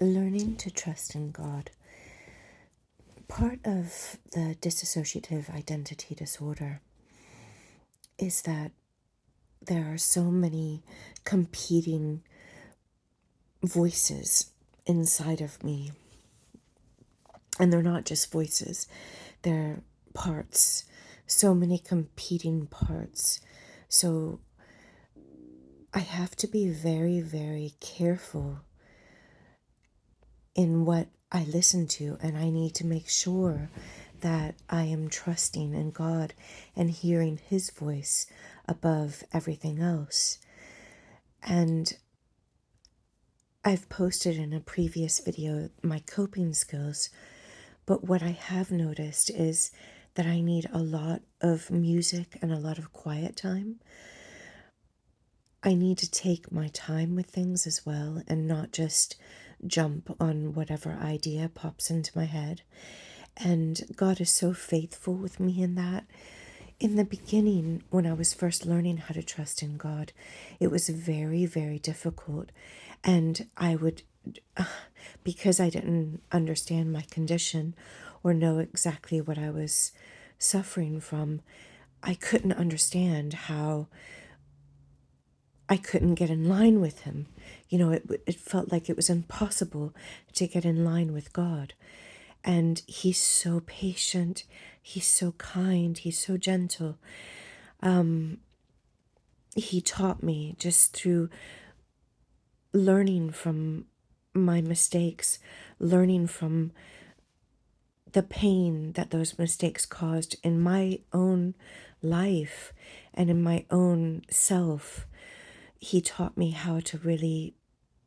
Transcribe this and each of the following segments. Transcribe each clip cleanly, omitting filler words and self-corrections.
learning to trust in God. Part of the dissociative identity disorder is that there are so many competing voices inside of me. And they're not just voices, they're parts, so many competing parts. So I have to be very, very careful in what I listen to, and I need to make sure that I am trusting in God and hearing His voice above everything else. And I've posted in a previous video my coping skills, but what I have noticed is that I need a lot of music and a lot of quiet time. I need to take my time with things as well and not just jump on whatever idea pops into my head. And God is so faithful with me in that. In the beginning, when I was first learning how to trust in God, it was very, very difficult. And I would, because I didn't understand my condition or know exactly what I was suffering from, I couldn't understand how I couldn't get in line with Him. You know, it felt like it was impossible to get in line with God. And He's so patient, He's so kind, He's so gentle. He taught me just through learning from my mistakes, learning from the pain that those mistakes caused in my own life and in my own self. He taught me how to really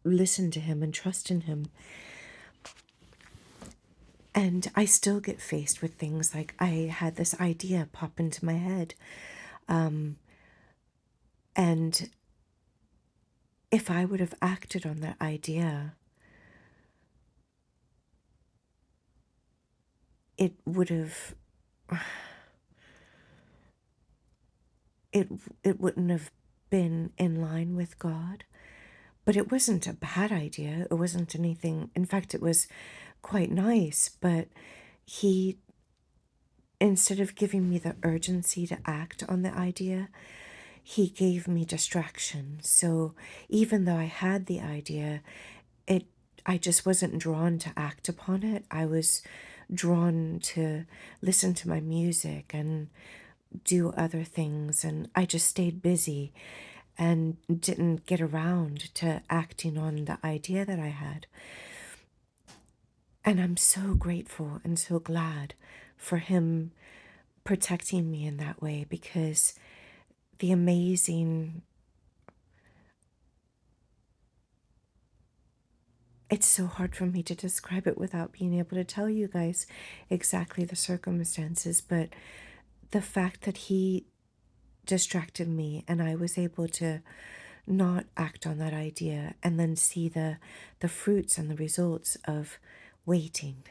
listen to Him and trust in Him. And I still get faced with things like I had this idea pop into my head. And if I would have acted on that idea, it would have, it wouldn't have been in line with God. But it wasn't a bad idea. It wasn't anything. In fact, it was quite nice. But He, instead of giving me the urgency to act on the idea, He gave me distraction. So even though I had the idea, I just wasn't drawn to act upon it. I was drawn to listen to my music and do other things. And I just stayed busy and didn't get around to acting on the idea that I had. And I'm so grateful and so glad for Him protecting me in that way, because the amazing, it's so hard for me to describe it without being able to tell you guys exactly the circumstances, but the fact that He distracted me and I was able to not act on that idea and then see the fruits and the results of waiting.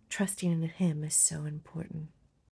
Trusting in Him is so important.